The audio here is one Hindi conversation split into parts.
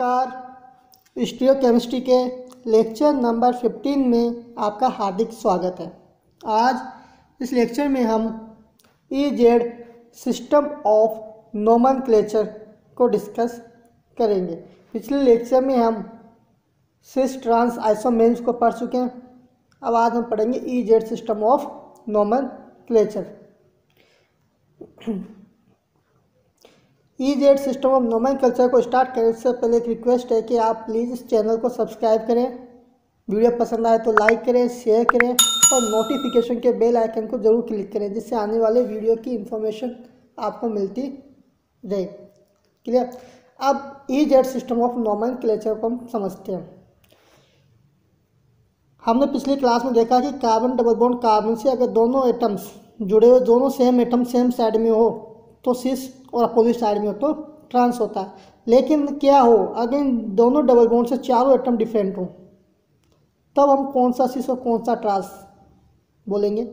नमस्कार। स्टीरियोकेमिस्ट्री के लेक्चर नंबर 15 में आपका हार्दिक स्वागत है। आज इस लेक्चर में हम EZ सिस्टम ऑफ नोमेनक्लेचर को डिस्कस करेंगे। पिछले लेक्चर में हम सिस ट्रांस आइसोमेर्स को पढ़ चुके हैं। अब आज हम पढ़ेंगे EZ system of nomenclature. EZ system of nomenclature को स्टार्ट करने से पहले एक रिक्वेस्ट है कि आप प्लीज़ इस चैनल को सब्सक्राइब करें, वीडियो पसंद आए तो लाइक करें, शेयर करें और नोटिफिकेशन के बेल आइकन को ज़रूर क्लिक करें, जिससे आने वाले वीडियो की इन्फॉर्मेशन आपको मिलती रहे। क्लियर। अब EZ सिस्टम ऑफ नोमेनक्लेचर को हम समझते हैं। हमने पिछली क्लास में देखा कि कार्बन डबल बॉन्ड कार्बन से अगर दोनों एटम्स जुड़े हुए, दोनों सेम एटम सेम साइड में हो तो सिस और अपोजिट साइड में हो तो ट्रांस होता है। लेकिन क्या हो अगर इन दोनों डबल बॉन्ड से चारों एटम डिफरेंट हो, तब हम कौन सा सिस और कौन सा ट्रांस बोलेंगे।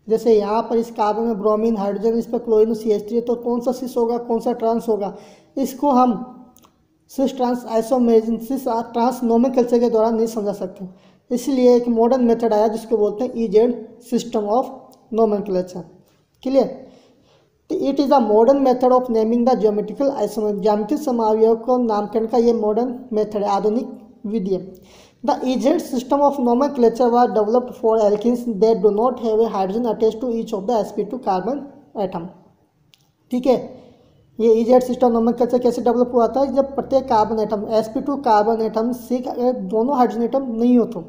जैसे यहाँ पर इस कार्बन में ब्रोमीन, हाइड्रोजन, इस पर क्लोरीन, CH3, तो कौन सा सिस होगा, कौन सा ट्रांस होगा। इसको हम cis trans isomerism, cis trans nomenclature के द्वारा नहीं समझा सकते। इसलिए एक मॉडर्न मेथड आया जिसको बोलते हैं EZ system of nomenclature. Clear. It is a modern method of naming the geometrical isomer. ज्यामितीय समावयव को नामकरण का ये मॉडर्न मेथड है, आधुनिक विधि है। The EZ system of nomenclature was developed for alkenes that do not have a hydrogen attached to each of the sp2 carbon atom. ठीक है, ये EZ सिस्टम नोमेनक्लेचर कैसे डेवलप हुआ था, जब प्रत्येक carbon atom sp2 carbon atom से अगर दोनों हाइड्रोजन एटम नहीं हो तो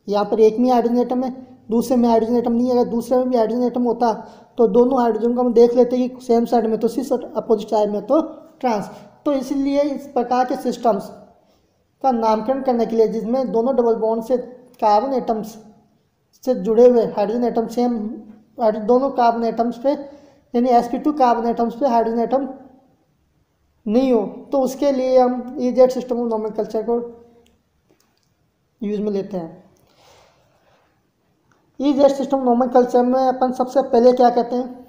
यहाँ पर एक में हाइड्रोजन एटम है, दूसरे में हाइड्रोजन एटम नहीं है, अगर दूसरे में भी हाइड्रोजन एटम होता तो दोनों हाइड्रोजन को हम देख लेते कि सेम साइड में तो सिस और अपोजिट साइड में तो ट्रांस। तो इसलिए इस प्रकार के सिस्टम्स का नामकरण करने के लिए जिसमें दोनों डबल बॉन्ड से कार्बन एटम्स से जुड़े हुए हाइड्रोजन एटम सेम, दोनों कार्बन एटम्स पे यानी sp2 कार्बन एटम्स पे हाइड्रोजन एटम नहीं हो, तो उसके लिए हम EZ सिस्टम ऑफ नोमेनक्लेचर को यूज में लेते हैं। EZ सिस्टम नोमेनक्लेचर में अपन सबसे पहले क्या कहते हैं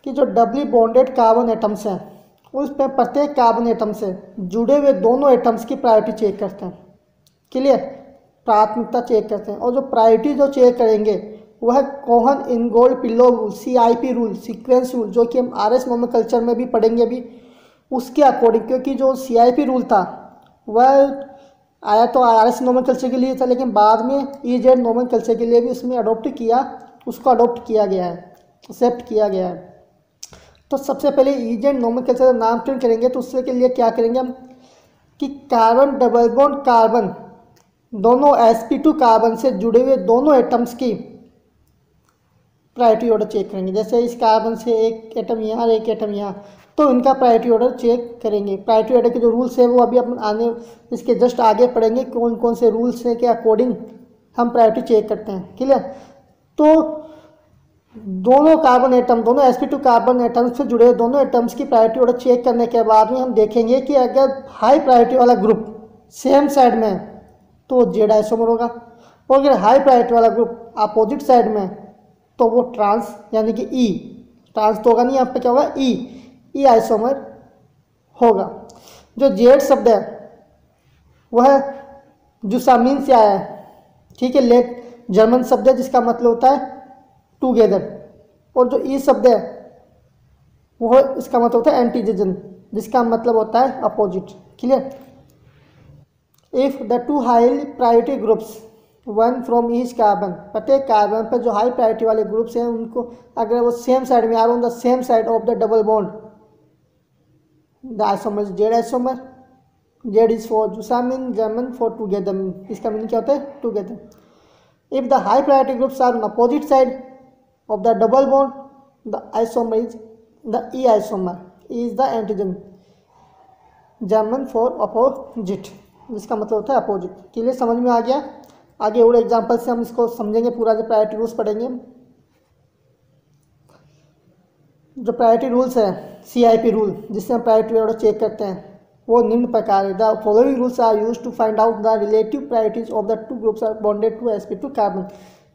कि जो डबली बॉन्डेड कार्बन एटम्स हैं उस पर प्रत्येक कार्बन एटम से जुड़े हुए दोनों एटम्स की प्रायोरिटी चेक करते हैं। क्लियर। प्राथमिकता चेक करते हैं और जो प्रायोरिटी जो चेक करेंगे वह Cahn Ingold Prelog rule, CIP rule, sequence rule, जो कि हम RS नोमेनक्लेचर में भी पढ़ेंगे अभी, उसके अकॉर्डिंग। क्योंकि जो CIP रूल था वह आया तो RS नोमेनक्लेचर के लिए था, लेकिन बाद में EZ नोमेनक्लेचर के लिए भी उसमें उसको अडोप्ट किया गया है, एक्सेप्ट किया गया है। तो सबसे पहले EZ नोमेनक्लेचर नामकरण करेंगे तो उसके लिए क्या करेंगे हम कि कार्बन डबल बॉन्ड कार्बन दोनों sp2 कार्बन से जुड़े हुए दोनों एटम्स की प्रायोरिटी ऑर्डर चेक करेंगे। जैसे इस कार्बन से एक एटम यहाँ और एक एटम यहाँ, तो इनका प्रायोरिटी ऑर्डर चेक करेंगे। प्रायोरिटी ऑर्डर के जो रूल्स है वो अभी अपन आने इसके जस्ट आगे पढ़ेंगे, कौन कौन से रूल्स हैं के अकॉर्डिंग हम प्रायोरिटी चेक करते हैं। क्लियर। तो दोनों कार्बन एटम, दोनों sp2 कार्बन एटम्स से जुड़े दोनों एटम्स की प्रायोरिटी ऑर्डर चेक करने के बाद में हम देखेंगे कि अगर हाई प्रायोरिटी वाला ग्रुप सेम साइड में है तो Z आइसोमर होगा, और अगर हाई प्रायोरिटी वाला ग्रुप अपोजिट साइड में तो वो ट्रांस यानी कि E ट्रांस तो होगा नहीं, यहाँ पे क्या होगा E आइसोमर होगा। जो Z शब्द है वह जुसामीन से आया है। ठीक है, लेट जर्मन शब्द है जिसका मतलब होता है टुगेदर, और जो E शब्द है वह इसका मतलब होता है एंटीजन, जिसका मतलब होता है opposite. Clear. If the two high priority groups one from each carbon, प्रत्येक कार्बन पर जो हाई प्रायोरिटी वाले ग्रुप्स हैं उनको अगर वो सेम साइड में are on the same side of the double bond, the isomer Z isomer. Z is for zusammen, German for together. इसका मीनिंग क्या होता है, together. If the high priority groups are on opposite side of the double bond, the isomer is the E isomer is the antigen, German for opposite, जिसका मतलब होता है अपोजिट। क्लियर, समझ में आ गया। आगे और एग्जांपल से हम इसको समझेंगे पूरा, जो प्रायोरिटी रूल्स पढ़ेंगे। जो प्रायोरिटी रूल्स है CIP रूल जिससे हम प्रायोरिटी ऑर्डर चेक करते हैं वो निम्न प्रकार है। The following rules are used to find out the relative priorities of the two groups are bonded to sp2 carbon.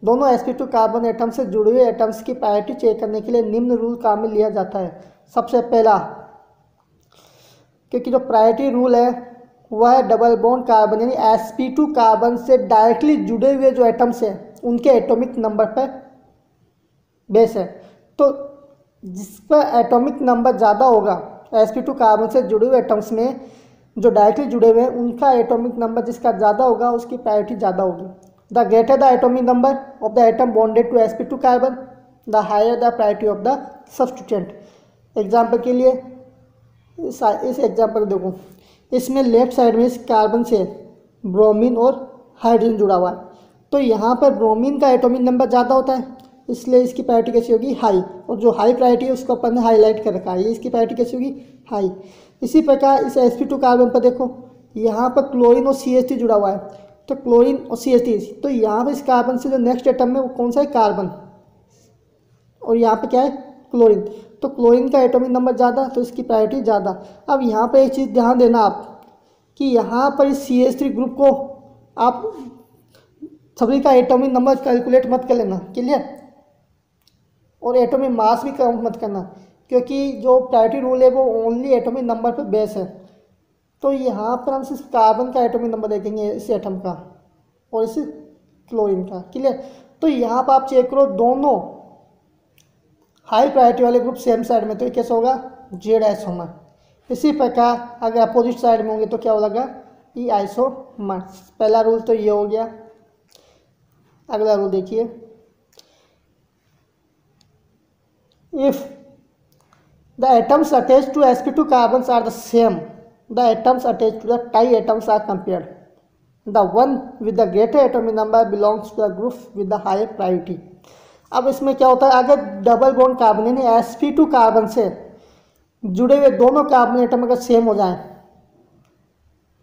दोनों sp2 कार्बन एटम से जुड़े हुए एटम्स की प्रायोरिटी चेक करने के लिए निम्न रूल काम में लिया जाता है। सबसे पहला, क्योंकि जो प्रायोरिटी रूल है वह डबल बॉन्ड कार्बन यानी sp2 कार्बन से डायरेक्टली जुड़े हुए जो एटम्स हैं उनके एटॉमिक नंबर पर बेस है। तो जिस पर एटॉमिक नंबर ज़्यादा होगा sp2 कार्बन से जुड़े हुए एटम्स में जो डायरेक्टली जुड़े हुए हैं उनका एटॉमिक नंबर जिसका ज़्यादा होगा उसकी प्रायोरिटी ज़्यादा होगी। The greater the atomic number of the atom bonded to sp2 carbon the higher the priority of the substituent. Example के लिए इस एग्जाम्पल देखो, इसमें लेफ्ट साइड में इस कार्बन से ब्रोमीन और हाइड्रोजन जुड़ा हुआ है। तो यहाँ पर ब्रोमीन का एटॉमिक नंबर ज़्यादा होता है इसलिए इसकी प्रायोरिटी कैसी होगी, हाई। और जो हाई प्रायोरिटी है उसको अपन ने हाईलाइट कर रखा है, ये इसकी प्रायोरिटी कैसी होगी, हाई। इसी प्रकार इस sp2 कार्बन पर देखो, यहाँ पर क्लोरीन और CH3 जुड़ा हुआ है। तो क्लोरीन और CH3, तो यहाँ पर इस कार्बन से जो नेक्स्ट एटम में वो कौन सा है, कार्बन, और यहाँ पे क्या है, क्लोरीन। तो क्लोरीन का एटॉमिक नंबर ज़्यादा तो इसकी प्रायोरिटी ज़्यादा। अब यहाँ पर एक चीज़ ध्यान देना आप कि यहाँ पर इस CH3 ग्रुप को आप सभी का एटॉमिक नंबर कैलकुलेट मत कर लेना, क्लियर। और एटॉमिक मास भी काउंट मत करना क्योंकि जो प्रायोरिटी रूल है वो ओनली एटॉमिक नंबर पर बेस है। तो यहाँ पर हम सिर्फ कार्बन का एटॉमिक नंबर देखेंगे, इस एटम का और इस क्लोरीन का, क्लियर। तो यहाँ पर आप चेक करो दोनों हाई प्रायोरिटी वाले ग्रुप सेम साइड में, तो ये कैसे होगा, जेड आइसोमर। इसी प्रकार अगर अपोजिट साइड में होंगे तो क्या होगा, ई आइसोमर। पहला रूल तो ये हो गया। अगला रूल देखिए, if the atoms attached to sp2 carbons are the same, the atoms attached to the tri-atoms are compared. The one with the greater atomic number belongs to the group with the higher priority. अब इसमें क्या होता है, अगर डबल बॉन्ड कार्बन यानी sp2 कार्बन से जुड़े हुए दोनों कार्बन एटम अगर सेम हो जाएं,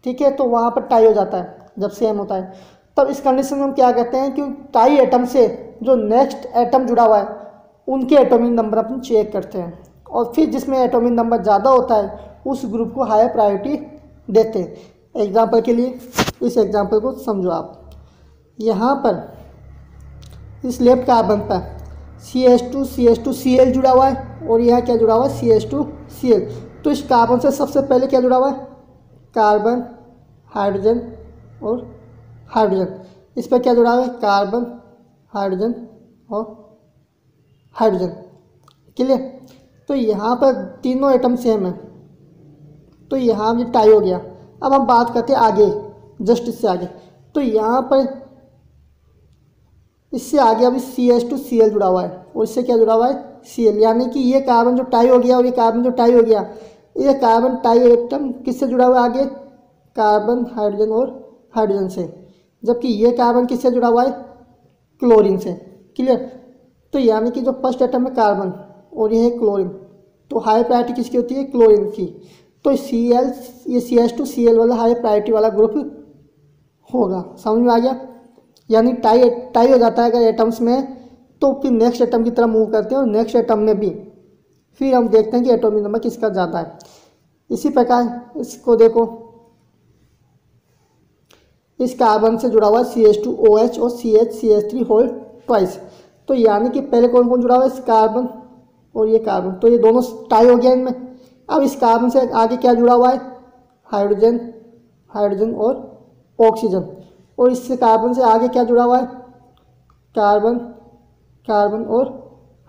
ठीक है, तो वहाँ पर टाई हो जाता है। जब सेम होता है तब इस कंडीशन में हम क्या कहते हैं कि टाई एटम से जो नेक्स्ट एटम जुड़ा हुआ है उनके एटॉमिक नंबर अपन चेक करते हैं और फिर जिसमें एटॉमिक नंबर ज़्यादा होता है उस ग्रुप को हायर प्रायोरिटी देते हैं। एग्जांपल के लिए इस एग्जांपल को समझो आप, यहाँ पर इस लेफ्ट कार्बन पर CH2Cl जुड़ा हुआ है और यहाँ क्या जुड़ा हुआ है, CH2Cl। तो इस कार्बन से सबसे पहले क्या जुड़ा हुआ है, कार्बन, हाइड्रोजन और हाइड्रोजन। इस पर क्या जुड़ा हुआ है, कार्बन, हाइड्रोजन और हाइड्रोजन, क्लियर। तो यहाँ पर तीनों एटम सेम है तो यहाँ ये टाई हो गया। अब हम बात करते हैं आगे, जस्ट इससे आगे। तो यहाँ पर इससे आगे अभी CH2Cl जुड़ा हुआ है और इससे क्या जुड़ा हुआ है, Cl, यानी कि ये कार्बन जो टाई हो गया और ये कार्बन जो टाई हो गया, ये कार्बन टाई एटम किससे जुड़ा हुआ है आगे, कार्बन, हाइड्रोजन और हाइड्रोजन से, जबकि ये कार्बन किससे जुड़ा हुआ है, क्लोरीन से, क्लियर। तो यानी कि जो फर्स्ट एटम है कार्बन और ये है क्लोरीन, तो हाई प्रायोरिटी किसकी होती है, क्लोरीन की। तो Cl, ये CH2Cl वाला हाई प्रायोरिटी वाला ग्रुप होगा। समझ में आ गया, यानी टाई हो जाता है अगर एटम्स में, तो फिर नेक्स्ट एटम की तरफ मूव करते हैं और नेक्स्ट एटम में भी फिर हम देखते हैं कि एटॉमिक नंबर किसका ज़्यादा है। इसी प्रकार इसको देखो, इस कार्बन से जुड़ा हुआ CH2OH और CH3 होल ट्वाइस। तो यानी कि पहले कौन कौन जुड़ा हुआ है, इस कार्बन और ये कार्बन, तो ये दोनों टाई हो गया इनमें। अब इस कार्बन से आगे क्या जुड़ा हुआ है, हाइड्रोजन, हाइड्रोजन और ऑक्सीजन। और इससे कार्बन से आगे क्या जुड़ा हुआ है, कार्बन, कार्बन और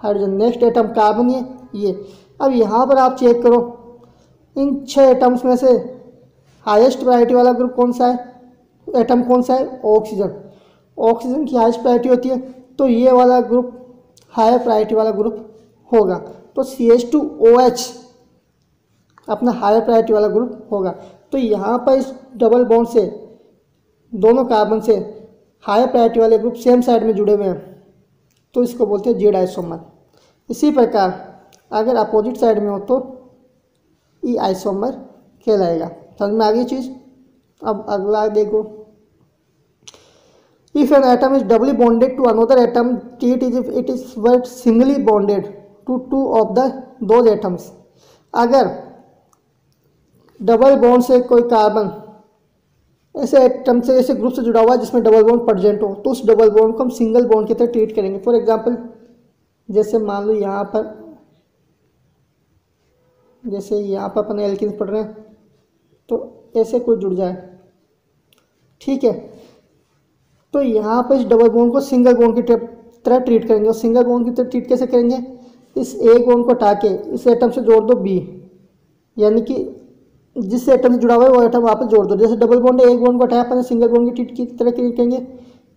हाइड्रोजन। नेक्स्ट एटम कार्बन, ये। अब यहाँ पर आप चेक करो, इन 6 एटम्स में से हाईएस्ट प्रायोरिटी वाला ग्रुप कौन सा है, एटम कौन सा है, ऑक्सीजन। ऑक्सीजन की हाईएस्ट प्रायोरिटी होती है, तो ये वाला ग्रुप हायर प्रायोरिटी वाला ग्रुप होगा। तो CH2OH अपना हायर प्रायोरिटी वाला ग्रुप होगा। तो यहाँ पर इस डबल बॉन्ड से दोनों कार्बन से हायर प्रायोरिटी वाले ग्रुप सेम साइड में जुड़े हुए हैं तो इसको बोलते हैं जेड आइसोमर। इसी प्रकार अगर अपोजिट साइड में हो तो ई आइसोमर कहलाएगा। समझ में आ गई चीज़। अब अगला देखो, if an atom is doubly bonded to another atom, treat as if it is were singly bonded to two of those atoms। अगर डबल बॉन्ड से कोई कार्बन ऐसे एटम से, ऐसे ग्रुप से जुड़ा हुआ है जिसमें डबल बॉन्ड प्रेजेंट हो, तो उस डबल बॉन्ड को हम सिंगल बॉन्ड की तरह ट्रीट करेंगे। फॉर एग्जांपल जैसे मान लो यहाँ पर, जैसे यहाँ पर अपन एल्कीन्स पढ़ रहे हैं, तो ऐसे कोई जुड़ जाए, ठीक है। तो यहाँ पर इस डबल बॉन्ड को सिंगल बॉन्ड की तरह ट्रीट करेंगे। और सिंगल बॉन्ड की तरह ट्रीट कैसे करेंगे, इस एक बॉन्ड को हटा के इस एटम से जोड़ दो बी, यानी कि जिस एटम से जुड़ा हुआ है वो एटम वापस जोड़ दो। जैसे डबल बॉन्ड है, एक बॉन्ड को हटाया अपन सिंगल बॉन्ड की तरह ट्रीट करेंगे,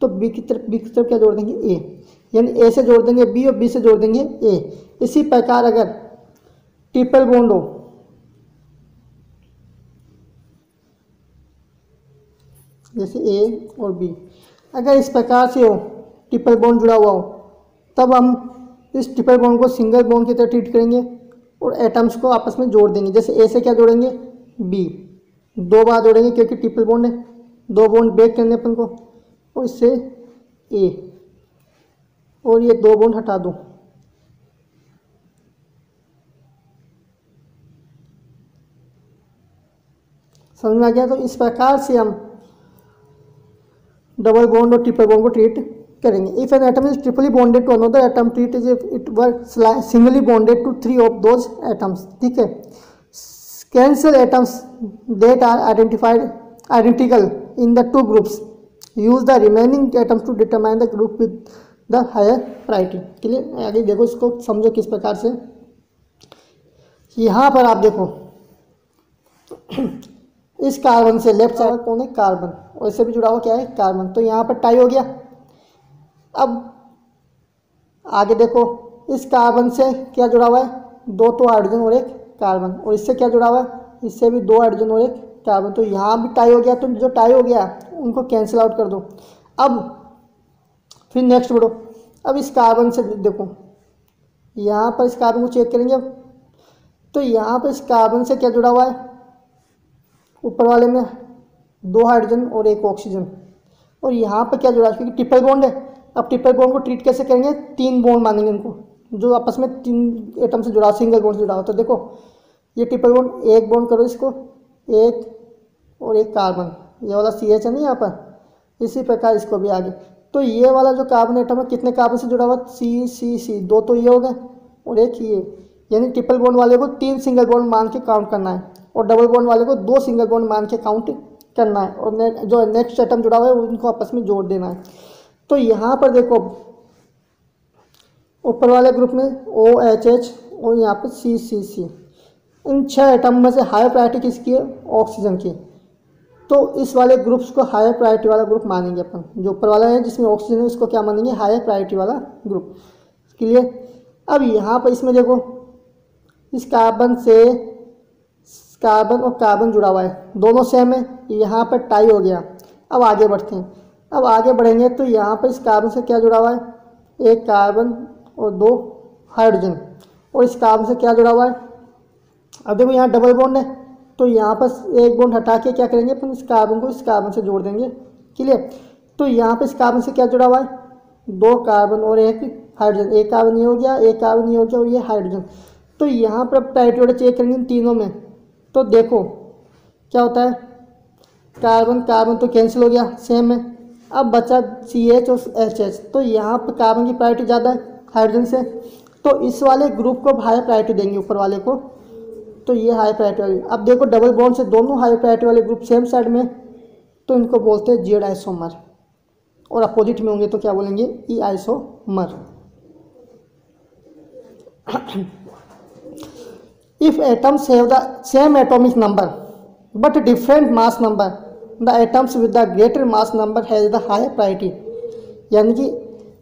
तो बी की तरफ क्या जोड़ देंगे, ए, यानी ए से जोड़ देंगे बी और बी से जोड़ देंगे ए। इसी प्रकार अगर ट्रिपल बॉन्ड हो, जैसे ए और बी, अगर इस प्रकार से हो, ट्रिपल बॉन्ड जुड़ा हुआ हो, तब हम इस ट्रिपल बॉन्ड को सिंगल बॉन्ड की तरह ट्रीट करेंगे और एटम्स को आपस में जोड़ देंगे। जैसे ए से क्या जोड़ेंगे, बी, 2 बार जोड़ेंगे क्योंकि ट्रिपल बॉन्ड है, 2 बॉन्ड ब्रेक करने अपन को, और इससे ए, और ये 2 बॉन्ड हटा दो। समझ में आ गया। तो इस प्रकार से हम डबल बॉन्ड और ट्रिपल बॉन्ड को ट्रीट करेंगे। If an atom is triply bonded to another atom, treat is it works singly bonded to 3 of those atoms, ठीक है। Cancel atoms that are identical in the 2 groups, use the remaining atoms to determine the group with the higher priority. Clear. आगे देखो, इसको समझो किस प्रकार से। यहाँ पर आप देखो इस कार्बन से लेफ्ट साइड कौन है, कार्बन, और इससे भी जुड़ा हुआ क्या है, कार्बन। तो यहाँ पर टाई हो गया। अब आगे देखो, इस कार्बन से क्या जुड़ा हुआ है, 2 तो हाइड्रोजन और एक कार्बन, और इससे क्या जुड़ा हुआ है, इससे भी 2 हाइड्रोजन और एक कार्बन। तो यहाँ भी टाई हो गया। तो जो टाई हो गया उनको कैंसिल आउट कर दो। अब फिर नेक्स्ट बढ़ो। अब इस कार्बन से देखो, यहाँ पर इस कार्बन को चेक करेंगे। अब तो यहाँ पर इस कार्बन से क्या जुड़ा हुआ है, ऊपर वाले में 2 हाइड्रोजन और एक ऑक्सीजन, और यहाँ पर क्या जुड़ा है, क्योंकि ट्रिपल बॉन्ड है। अब ट्रिपल बॉन्ड को ट्रीट कैसे करेंगे, 3 बॉन्ड मानेंगे इनको, जो आपस में 3 एटम से जुड़ा, सिंगल बॉन्ड से जुड़ा हो। तो देखो ये ट्रिपल बॉन्ड, एक बॉन्ड करो इसको, एक और एक कार्बन, ये वाला CH है नहीं यहाँ पर, इसी प्रकार इसको भी आगे। तो ये वाला जो कार्बन एटम है कितने कार्बन से जुड़ा हुआ, C, 2 तो ये हो गए और एक ये, यानी ट्रिपल बॉन्ड वाले को 3 सिंगल बॉन्ड मान के काउंट करना है, और डबल बॉन्ड वाले को 2 सिंगल बॉन्ड मान के काउंट करना है, और जो नेक्स्ट एटम जुड़ा हुआ है उनको आपस में जोड़ देना है। तो यहाँ पर देखो, ऊपर वाले ग्रुप में OHH और यहाँ पर CCC, इन 6 एटम में से हायर प्रायोरिटी किसकी है, ऑक्सीजन की। तो इस वाले ग्रुप्स को हायर प्रायोरिटी वाला ग्रुप मानेंगे अपन। जो ऊपर वाला है जिसमें ऑक्सीजन है उसको क्या मानेंगे, हायर प्रायोरिटी वाला ग्रुप। क्लियर। अब यहाँ पर इसमें देखो, इस कार्बन से कार्बन और कार्बन जुड़ा हुआ है, दोनों सेम है, यहाँ पर टाई हो गया। अब आगे बढ़ते हैं। अब आगे बढ़ेंगे तो यहाँ पर इस कार्बन से क्या जुड़ा हुआ है, एक कार्बन और 2 हाइड्रोजन, और इस कार्बन से क्या जुड़ा हुआ है, अब देखो यहाँ डबल बॉन्ड है, तो यहाँ पर एक बॉन्ड हटा के क्या करेंगे अपन, इस कार्बन को इस कार्बन से जोड़ देंगे। क्लियर। तो यहाँ पर इस कार्बन से क्या जुड़ा हुआ है, 2 कार्बन और एक हाइड्रोजन, एक कार्बन ये हो गया, एक कार्बन ये हो गया, और ये हाइड्रोजन। तो यहाँ पर प्रायोरिटी ऑर्डर चेक करेंगे इन तीनों में, तो देखो क्या होता है, कार्बन कार्बन तो कैंसिल हो गया, सेम है। अब बचा CH और HH, तो यहाँ पर कार्बन की प्रायोरिटी ज़्यादा है हाइड्रोजन से, तो इस वाले ग्रुप को हाई प्रायोरिटी देंगे ऊपर वाले को, तो ये हाई प्रायोरिटी वाली। अब देखो डबल बॉन्ड से दोनों हाई प्रायोरिटी वाले ग्रुप सेम साइड में, तो इनको बोलते हैं जेड आइसोमर, और अपोजिट में होंगे तो क्या बोलेंगे, ई isomer. If atoms have the same atomic number but different mass number, the atoms with the greater mass number has the higher priority। यानी कि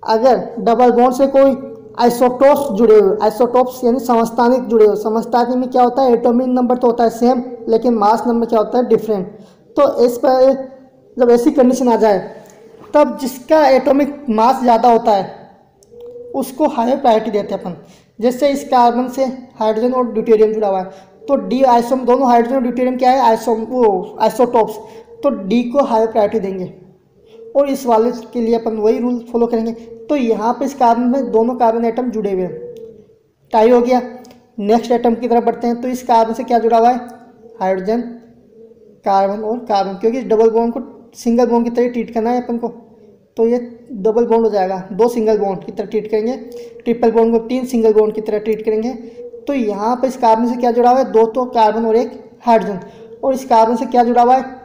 अगर डबल बॉन्ड से कोई आइसोटोप्स जुड़े हुए, आइसोटोप्स यानी समस्थानिक जुड़े हुए, समस्थानिक में क्या होता है, एटॉमिक नंबर तो होता है सेम, लेकिन मास नंबर क्या होता है, डिफरेंट। तो इस पर जब ऐसी कंडीशन आ जाए, तब जिसका एटॉमिक मास ज़्यादा होता है उसको हायर प्रायोरिटी देते हैं अपन। जैसे इस कार्बन से हाइड्रोजन और ड्यूटेरियम जुड़ा हुआ है, तो डी आइसोम, दोनों हाइड्रोजन और ड्यूटेरियम क्या है, आइसोटोप्स, तो डी को हायर प्रायोरिटी देंगे, और इस वाले के लिए अपन वही रूल फॉलो करेंगे। तो यहाँ पे इस कार्बन में दोनों कार्बन एटम जुड़े हुए हैं, टाई हो गया। नेक्स्ट एटम की तरफ बढ़ते हैं, तो इस कार्बन से क्या जुड़ा हुआ है, हाइड्रोजन, कार्बन और कार्बन, क्योंकि इस डबल बॉन्ड को सिंगल बॉन्ड की तरह ट्रीट करना है अपन को, तो ये डबल बॉन्ड हो जाएगा, 2 सिंगल बॉन्ड की तरह ट्रीट करेंगे। ट्रिपल बॉन्ड को 3 सिंगल बॉन्ड की तरह ट्रीट करेंगे। तो यहाँ पर इस कार्बन से क्या जुड़ा हुआ है, 2 तो कार्बन और एक हाइड्रोजन, और इस कार्बन से क्या जुड़ा हुआ है,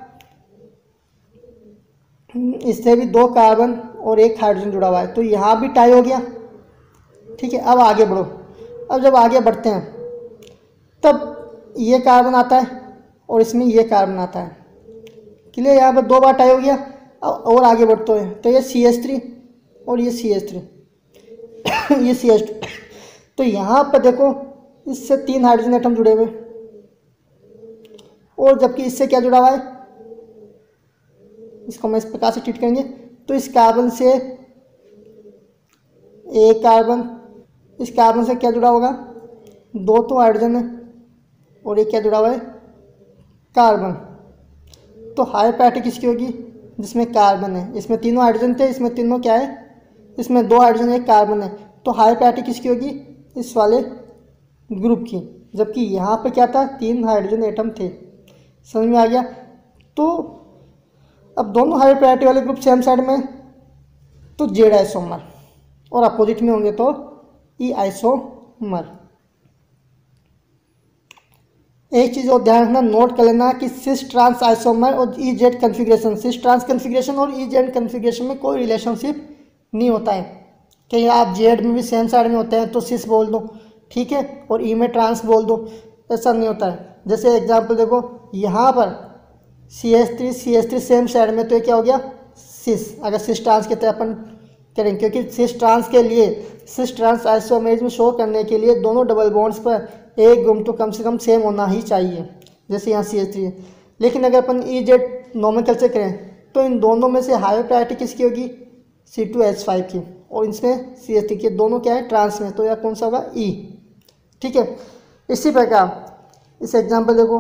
इससे भी 2 कार्बन और 1 हाइड्रोजन जुड़ा हुआ है, तो यहाँ भी टाई हो गया। ठीक है, अब आगे बढ़ो। अब जब आगे बढ़ते हैं तब ये कार्बन आता है और इसमें ये कार्बन आता है। क्लियर, यहाँ पर 2 बार टाई हो गया। और आगे बढ़ते हैं तो ये CH3 और ये CH3 ये CH2। तो यहाँ पर देखो इससे 3 हाइड्रोजन एटम जुड़े हुए, और जबकि इससे क्या जुड़ा हुआ है, इसको हम इस प्रकार से ट्रीट करेंगे। तो इस कार्बन से एक कार्बन, इस कार्बन से क्या जुड़ा होगा, 2 तो हाइड्रोजन है और एक क्या जुड़ा हुआ है, कार्बन। तो हाई प्रायोरिटी किसकी होगी, जिसमें कार्बन है। इसमें तीनों हाइड्रोजन थे, इसमें तीनों क्या है, इसमें 2 हाइड्रोजन 1 कार्बन है। तो हाई प्रायोरिटी किसकी होगी, इस वाले ग्रुप की। जबकि यहाँ पे क्या था, 3 हाइड्रोजन एटम थे। समझ में आ गया। तो अब दोनों हाई प्रायोरिटी वाले ग्रुप सेम साइड में तो जेड आइसोमर, और अपोजिट में होंगे तो ई आइसोमर। एक चीज़ और ध्यान रखना, नोट कर लेना कि सिस ट्रांस आइसोमर और E Z configuration, cis trans configuration और ई जेड कन्फिग्रेशन में कोई रिलेशनशिप नहीं होता है। कि आप जेड में भी सेम साइड में होते हैं तो सिस बोल दो, ठीक है, और ई में ट्रांस बोल दो, ऐसा नहीं होता है। जैसे एग्जांपल देखो, यहाँ पर CH3 सेम साइड में, तो ये क्या हो गया, सिस। अगर सिस ट्रांस की तरह अपन करेंगे, क्योंकि सिस ट्रांस के लिए, सिस ट्रांस आइसोमेरिज्म शो करने के लिए दोनों डबल बॉन्ड्स पर एक ग्रुप तो कम से कम सेम होना ही चाहिए, जैसे यहाँ CH3 है। लेकिन अगर अपन ई जेड नोमेनक्लेचर करें तो इन दोनों में से हाई प्रायोरिटी किसकी होगी, C2H5 की, और इसमें CH3 की। दोनों क्या है, ट्रांस में, तो यह कौन सा होगा, E। ठीक है, इसी प्रकार इस एग्जाम्पल देखो,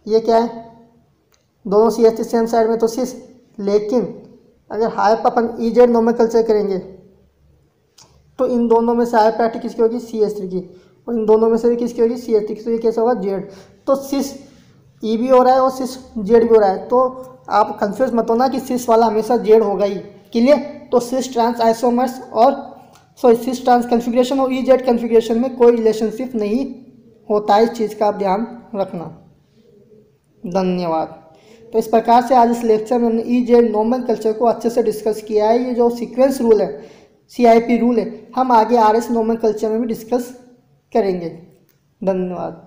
ये क्या है, दोनों CH3 सेम साइड में तो सिस। लेकिन अगर हाई पर अपन ई जेड नोमेनक्लेचर करेंगे तो इन दोनों में से हाई प्रायोरिटी किसकी होगी, CH3 की, और इन दोनों में से भी किसकी होगी, CH3 की। तो ये कैसा होगा, जेड। तो सिस ई भी हो रहा है और सिस जेड भी हो रहा है, तो आप कंफ्यूज मत होना कि सिस वाला हमेशा जेड होगा ही। क्लियर। तो सिस ट्रांस आइसोमर्स और सिस ट्रांस कन्फिग्रेशन और ई जेड कन्फिग्रेशन में कोई रिलेशनशिप नहीं होता है, इस चीज़ का आप ध्यान रखना। धन्यवाद। तो इस प्रकार से आज इस लेक्चर में हमने ई जेड नोमेनक्लेचर को अच्छे से डिस्कस किया है। ये जो सीक्वेंस रूल है, CIP रूल है, हम आगे RS नोमेनक्लेचर में भी डिस्कस करेंगे। धन्यवाद।